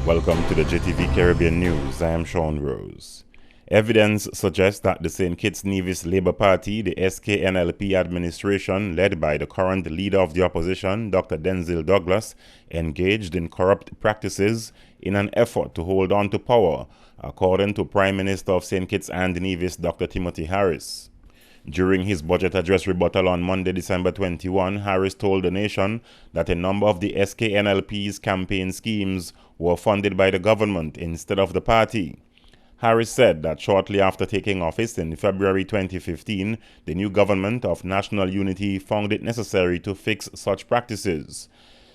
Welcome to the JTV Caribbean News. I am Sean Rose. Evidence suggests that the St. Kitts Nevis Labour Party, the SKNLP administration, led by the current leader of the opposition, Dr. Denzil Douglas, engaged in corrupt practices in an effort to hold on to power, according to Prime Minister of St. Kitts and Nevis, Dr. Timothy Harris. During his budget address rebuttal on Monday, December 21, Harris told the nation that a number of the SKNLP's campaign schemes were funded by the government instead of the party. Harris said that shortly after taking office in February 2015, the new government of national unity found it necessary to fix such practices.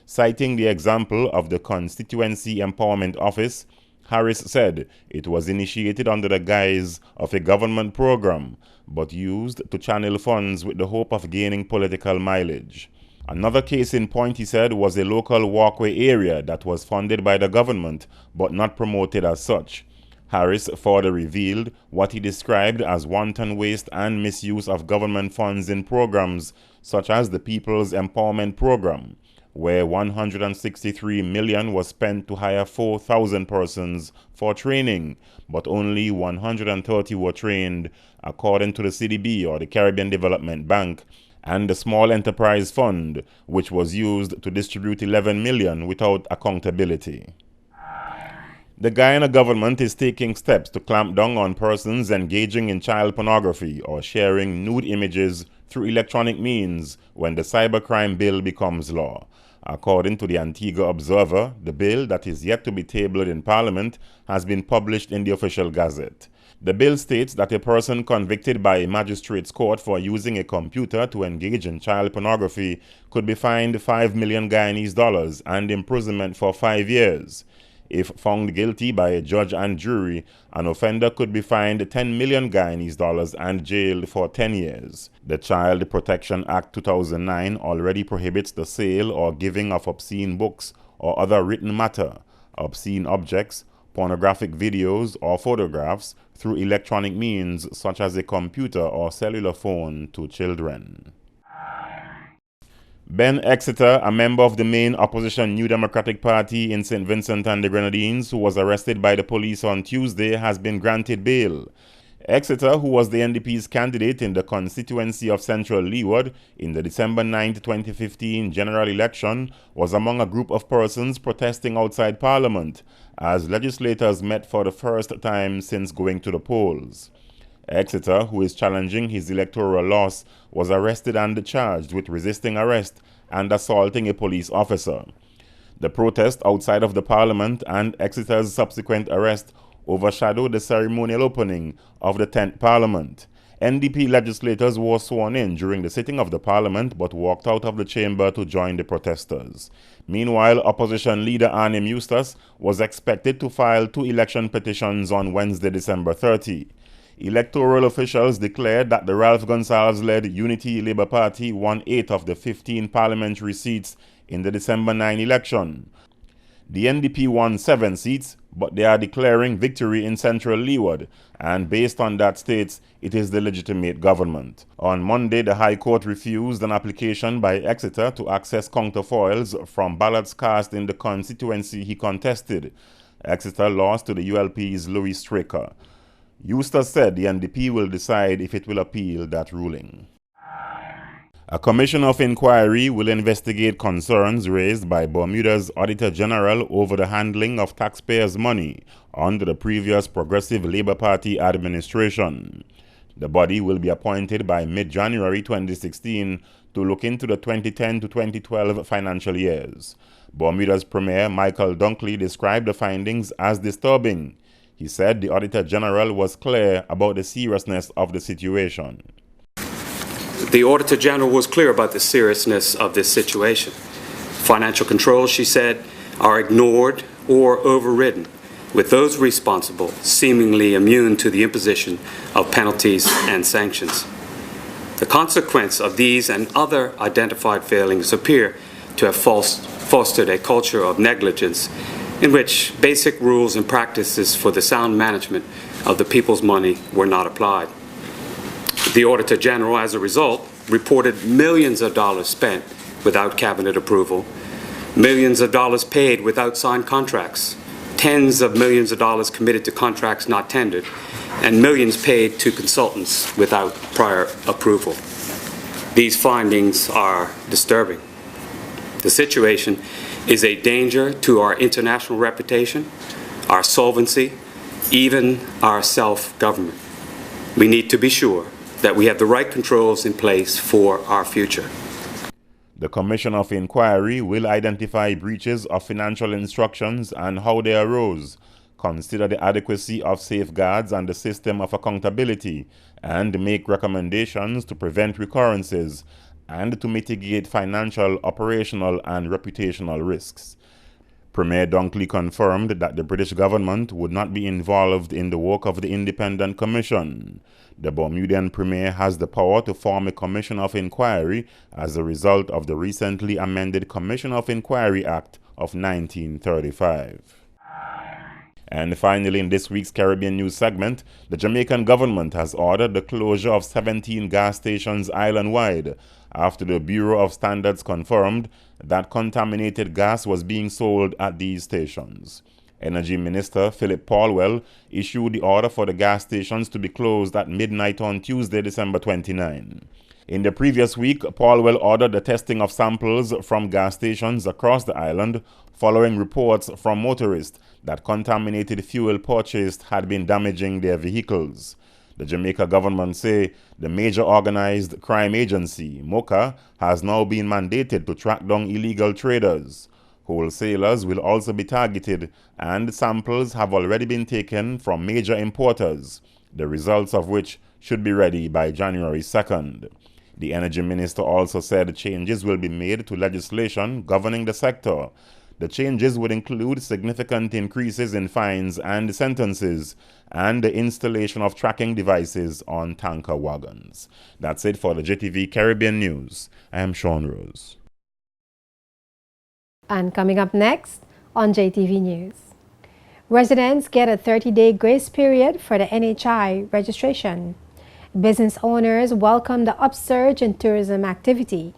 Citing the example of the Constituency Empowerment Office, Harris said it was initiated under the guise of a government program, but used to channel funds with the hope of gaining political mileage. Another case in point, he said, was a local walkway area that was funded by the government, but not promoted as such. Harris further revealed what he described as wanton waste and misuse of government funds in programs such as the People's Empowerment Program, where $163 million was spent to hire 4,000 persons for training, but only 130 were trained, according to the CDB, or the Caribbean Development Bank, and the Small Enterprise Fund, which was used to distribute $11 million without accountability. The Guyana government is taking steps to clamp down on persons engaging in child pornography or sharing nude images through electronic means when the cybercrime bill becomes law. According to the Antigua Observer, the bill that is yet to be tabled in Parliament has been published in the official gazette. The bill states that a person convicted by a magistrate's court for using a computer to engage in child pornography could be fined 5 million Guyanese dollars and imprisonment for 5 years. If found guilty by a judge and jury, an offender could be fined 10 million Guyanese dollars and jailed for 10 years. The Child Protection Act 2009 already prohibits the sale or giving of obscene books or other written matter, obscene objects, pornographic videos or photographs through electronic means such as a computer or cellular phone to children. Ben Exeter, a member of the main opposition New Democratic Party in St. Vincent and the Grenadines, who was arrested by the police on Tuesday, has been granted bail. Exeter, who was the NDP's candidate in the constituency of Central Leeward in the December 9, 2015 general election, was among a group of persons protesting outside Parliament as legislators met for the first time since going to the polls. Exeter, who is challenging his electoral loss, was arrested and charged with resisting arrest and assaulting a police officer. The protest outside of the Parliament and Exeter's subsequent arrest overshadowed the ceremonial opening of the 10th Parliament. NDP legislators were sworn in during the sitting of the Parliament but walked out of the chamber to join the protesters. Meanwhile, opposition leader Arnim Eustace was expected to file 2 election petitions on Wednesday, December 30. Electoral officials declared that the Ralph Gonsalves-led Unity Labour Party won 8 of the 15 parliamentary seats in the December 9 election. The NDP won 7 seats, but they are declaring victory in Central Leeward, and based on that states it is the legitimate government. On Monday, the High Court refused an application by Exeter to access counterfoils from ballots cast in the constituency he contested. Exeter lost to the ULP's Louis Straker. Eustace said the NDP will decide if it will appeal that ruling. A commission of inquiry will investigate concerns raised by Bermuda's Auditor General over the handling of taxpayers' money under the previous Progressive Labour Party administration. The body will be appointed by mid-January 2016 to look into the 2010 to 2012 financial years. Bermuda's Premier Michael Dunkley described the findings as disturbing. He said the Auditor General was clear about the seriousness of the situation. The Auditor General was clear about the seriousness of this situation. Financial controls, she said, are ignored or overridden, with those responsible seemingly immune to the imposition of penalties and sanctions. The consequence of these and other identified failings appear to have fostered a culture of negligence in which basic rules and practices for the sound management of the people's money were not applied. The Auditor General, as a result, reported millions of dollars spent without cabinet approval, millions of dollars paid without signed contracts, tens of millions of dollars committed to contracts not tendered, and millions paid to consultants without prior approval. These findings are disturbing. The situation is a danger to our international reputation, our solvency, even our self-government. We need to be sure that we have the right controls in place for our future. The Commission of Inquiry will identify breaches of financial instructions and how they arose, consider the adequacy of safeguards and the system of accountability, and make recommendations to prevent recurrences and to mitigate financial, operational, and reputational risks. Premier Dunkley confirmed that the British government would not be involved in the work of the Independent Commission. The Bermudian Premier has the power to form a Commission of Inquiry as a result of the recently amended Commission of Inquiry Act of 1935. And finally, in this week's Caribbean News segment, the Jamaican government has ordered the closure of 17 gas stations island-wide after the Bureau of Standards confirmed that contaminated gas was being sold at these stations. Energy Minister Philip Paulwell issued the order for the gas stations to be closed at midnight on Tuesday, December 29. In the previous week, Paulwell ordered the testing of samples from gas stations across the island following reports from motorists that contaminated fuel purchased had been damaging their vehicles. The Jamaica government say the major organized crime agency, MOCA, has now been mandated to track down illegal traders. Wholesalers will also be targeted, and samples have already been taken from major importers, the results of which should be ready by January 2nd. The Energy Minister also said changes will be made to legislation governing the sector. The changes would include significant increases in fines and sentences and the installation of tracking devices on tanker wagons. That's it for the JTV Caribbean News. I am Sean Rose. And coming up next on JTV News, residents get a 30-day grace period for the NHI registration. Business owners welcome the upsurge in tourism activity,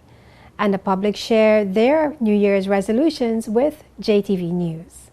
and the public share their New Year's resolutions with JTV News.